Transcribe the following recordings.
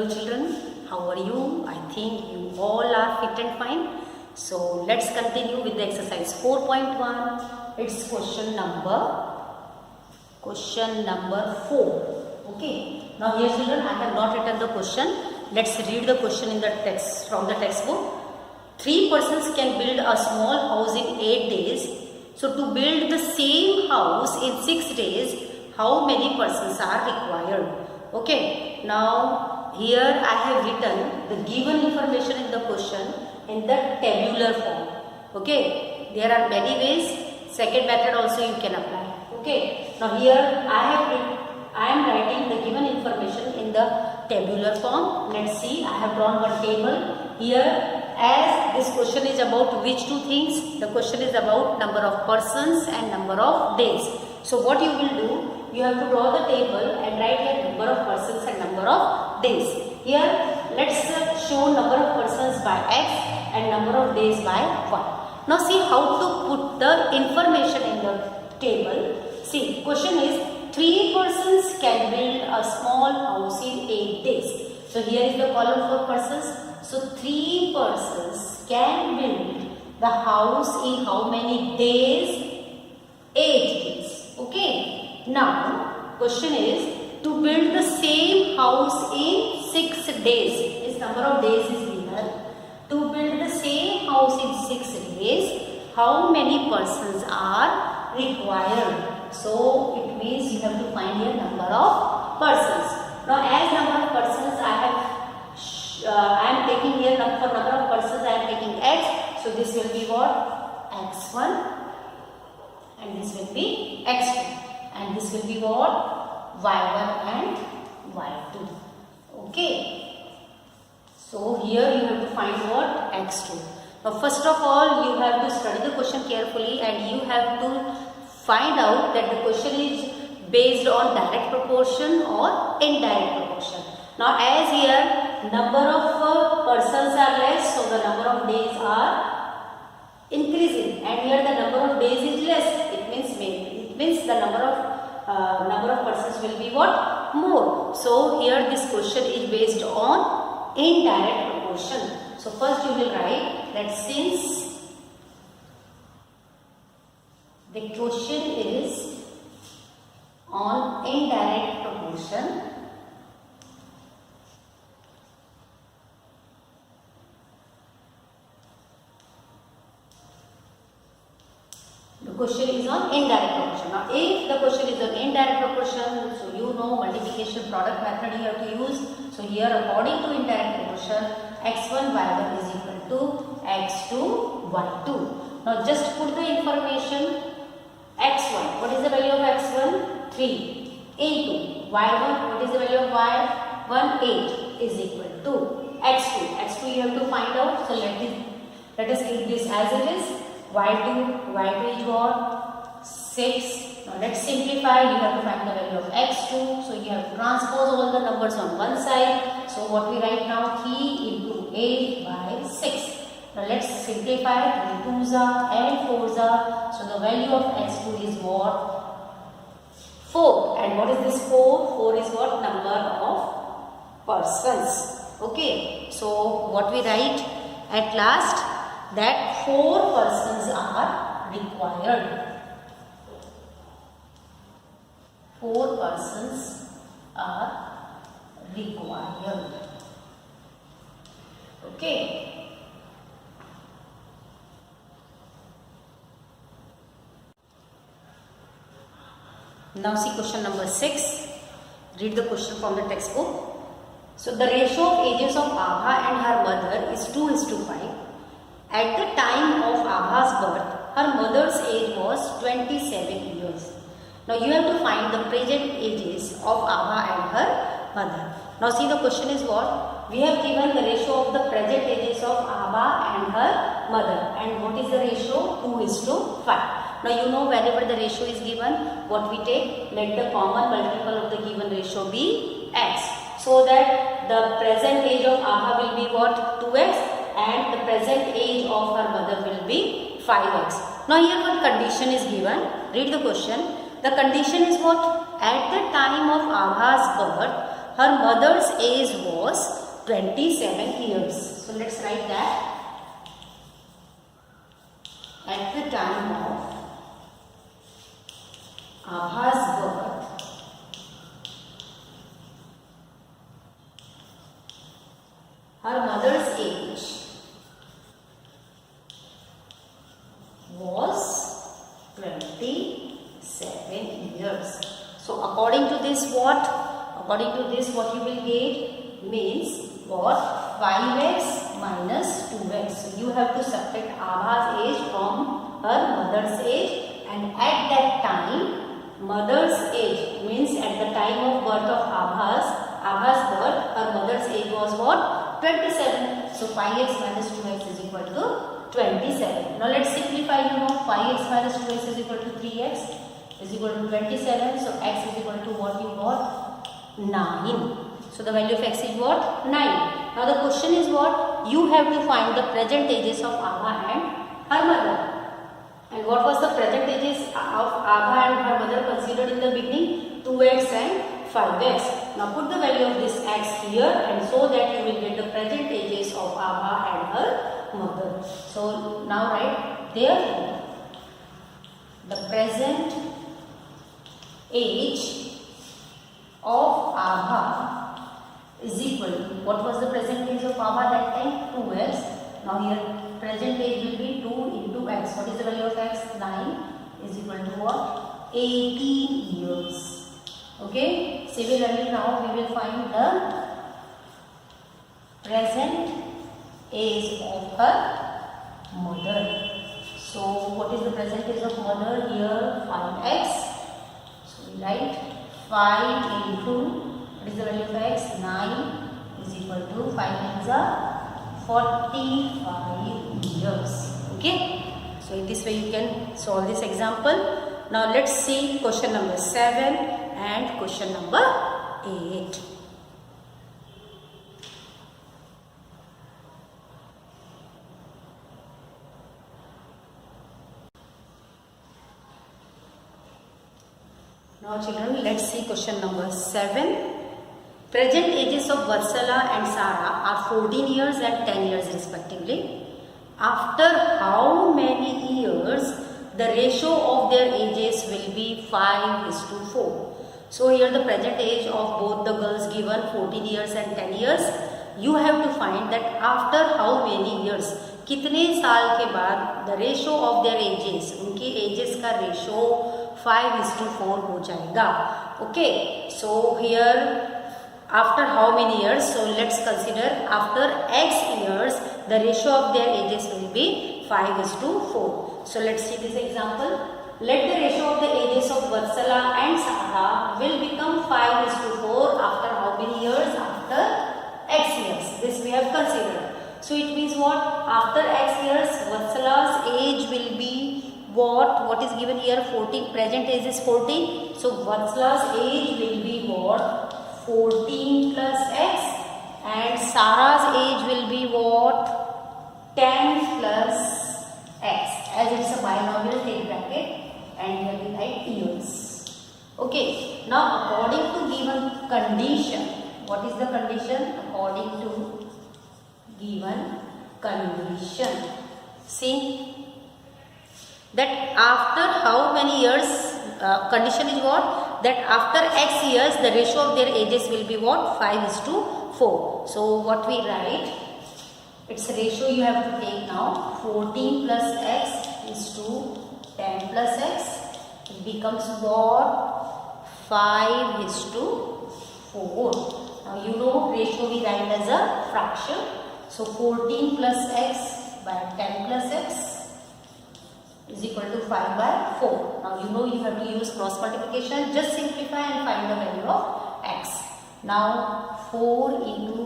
Hello children, how are you? I think you all are fit and fine. So let's continue with the exercise 4.1. It's question number 4. Okay. Now here children, I have not written the question. Let's read the question in the text from the textbook. 3 persons can build a small house in 8 days. So to build the same house in 6 days, how many persons are required? Okay. Now here I have written the given information in the question in the tabular form. Okay. There are many ways. Second method also you can apply. Okay. Now here I am writing the given information in the tabular form. Let's see. I have drawn one table here. As this question is about which two things? The question is about number of persons and number of days. So what you will do? You have to draw the table and write here number of persons and number of days. Here let's show number of persons by x and number of days by y. Now see how to put the information in the table. See, question is 3 persons can build a small house in 8 days. So here is the column for persons. So 3 persons can build the house in how many days? 8 days. Okay. Now question is to build the same house in 6 days. This number of days is given. To build the same house in 6 days, how many persons are required? So it means you have to find your number of persons. Now as number of persons I am taking here for number of persons I am taking x. So this will be what? x1 and this will be x2. And this will be what? y1 and y2. Okay. So here you have to find what? x2. Now first of all you have to study the question carefully and you have to find out that the question is based on direct proportion or indirect proportion. Now as here number of persons are less, so the number of days are increasing, and here the number of days is less. It means the number of persons will be what? More. So here this question is based on indirect proportion. So first you will write that since the question is on indirect proportion, the question is on indirect proportion. Now if the question is on indirect proportion, so you know multiplication product method you have to use. So here according to indirect proportion, x1 y1 is equal to x2 y2. Now just put the information x1. What is the value of x1? 3 into y1. What is the value of y1? 8 is equal to x2. x2 you have to find out. So let us keep this as it is. y2 is what? 6. Now let's simplify. You have to find the value of x2. So you have to transpose all the numbers on one side. So what we write now? 3 into 8 by 6. Now let's simplify. 3 2s are and 4s are. So the value of x2 is what? 4. And what is this 4? 4 is what? Number of persons. Okay. So what we write at last? That 4 persons are required. 4 persons are required. Okay. Now see question number 6. Read the question from the textbook. So the ratio of ages of Abha and her mother is 2:5. At the time of Abha's birth, her mother's age was 27 years. Now you have to find the present ages of Abha and her mother. Now see the question is what? We have given the ratio of the present ages of Abha and her mother. And what is the ratio? 2:5. Now you know whenever the ratio is given, what we take? Let the common multiple of the given ratio be x. So that the present age of Abha will be what? 2x. And the present age of her mother will be 5x. Now here one condition is given. Read the question. The condition is what? At the time of Abha's birth, her mother's age was 27 years. So let's write that. At the time of Abha's birth, her mother's age was 27 years. So according to this what? According to this what you will get means what? 5x minus 2x. So you have to subtract Abha's age from her mother's age, and at that time mother's age means at the time of birth of Abha's birth, her mother's age was what? 27. So 5x minus 2x is equal to 27. Now let's simplify. 5x minus 2x is equal to 3x is equal to 27. So x is equal to what you got? 9. So the value of x is what? 9. Now the question is what? You have to find the present ages of Abha and her mother. And what was the present ages of Abha and her mother considered in the beginning? 2x and 5x. Now put the value of this x here, and so that you will get the present ages of Abha and her mother. So now write, therefore the present age of Abha is equal to, what was the present age of Abha that time? 2x. Now here present age will be 2 into x. What is the value of x? 9 is equal to what? 18 years. Okay. Similarly now we will find the present age of her mother. So what is the present age of mother? Here 5x. So we write 5 into, what is the value of x? 9 is equal to 5 times 45 years. Okay. So in this way you can solve this example. Now let's see question number 7 and question number 8. Now children, let's see question number 7. Present ages of Vatsala and Sara are 14 years and 10 years respectively. After how many years the ratio of their ages will be 5:4? So here the present age of both the girls given 14 years and 10 years. You have to find that after how many years, कितने साल के बाद the ratio of their ages, उनके ages का ratio 5:4 हो जाएगा. Okay, so here after how many years? So let's consider after x years the ratio of their ages will be 5:4. So let's see this example. Let the ratio of the ages of Vatsala and Sara will become 5:4 after how many years? After x years. This we have considered. So it means what? After x years Vatsala's age will be what? What is given here? 14. Present age is 14. So Vatsala's age will be what? 14 plus x, and Sara's age will be what? 10 plus x. As it's a binomial, take bracket and here we write years. Okay. Now according to given condition, what is the condition? According to given condition, see that after how many years, condition is what? That after x years the ratio of their ages will be what? 5:4. So what we write? Its ratio you have to take now. 14 plus x is to 10 plus x. It becomes what? 5:4. Now you know ratio we write as a fraction. So 14 plus x by 10 plus x is equal to 5/4. Now you know you have to use cross multiplication. Just simplify and find the value of x. Now 4 into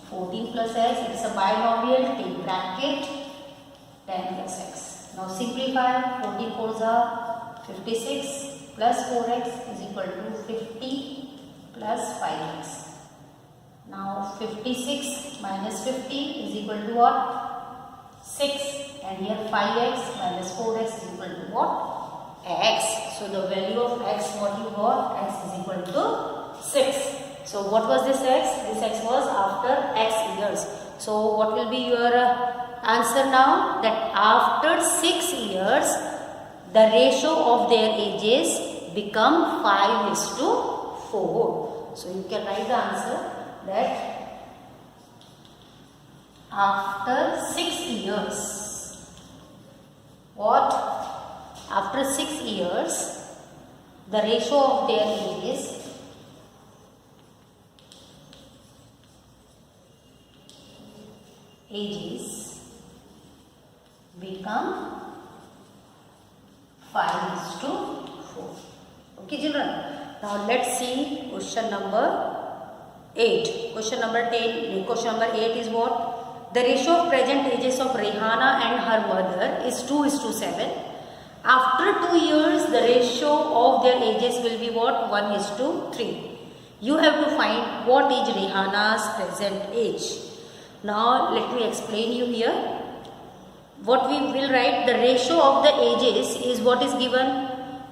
14 plus x, it's a binomial, take bracket, 10 plus x. Now simplify, 14 4s are 56 plus 4x is equal to 50 plus 5x. Now 56 minus 50 is equal to what? 6, and here 5x minus 4x is equal to what? X. So the value of x what you got? X is equal to 6. So what was this x? This x was after x years. So what will be your answer now? That after 6 years, the ratio of their ages become 5:4. So you can write the answer that after 6 years, what? After 6 years, the ratio of their ages become 5:4. Okay children, now let's see question number 8. Question number 8 is what? The ratio of present ages of Rihanna and her mother is 2:7. After 2 years, the ratio of their ages will be what? 1:3. You have to find what is Rihanna's present age. Now let me explain you here. What we will write, the ratio of the ages is what is given.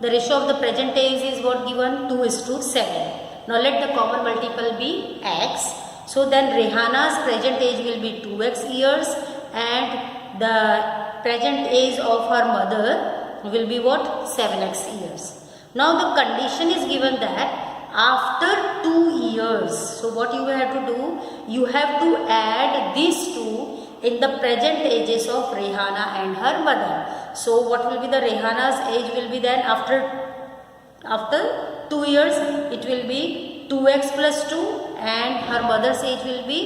The ratio of the present age is what given? 2:7. Now let the common multiple be x. So then Rihanna's present age will be 2x years and the present age of her mother will be what? 7x years. Now the condition is given that after 2 years, so what you have to do? You have to add these two in the present ages of Rihanna and her mother. So what will be the Rihanna's age will be then after 2 years? It will be 2x plus 2 and her mother's age will be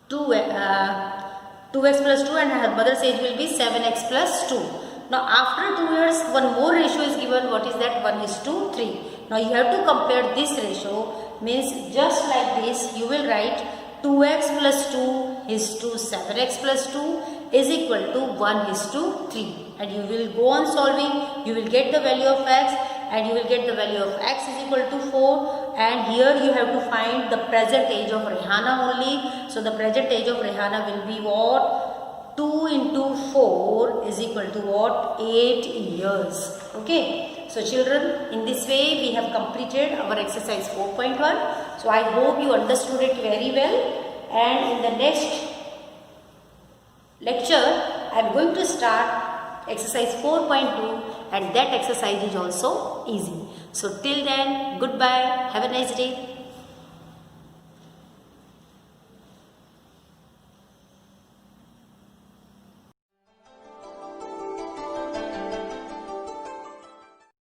2x plus 2 and her mother's age will be 7x plus 2. Now after 2 years, one more ratio is given. What is that? 1:3. Now you have to compare this ratio. Means just like this, you will write 2x plus 2 is to 7x plus 2 is equal to 1:3. And you will go on solving. You will get the value of x and you will get the value of x is equal to 4. And here you have to find the present age of Rihanna only. So the present age of Rihanna will be what? 2 into 4 is equal to what? 8 years. Okay. So children, in this way we have completed our exercise 4.1. So I hope you understood it very well. And in the next lecture, I am going to start exercise 4.2 and that exercise is also easy. So till then, goodbye. Have a nice day.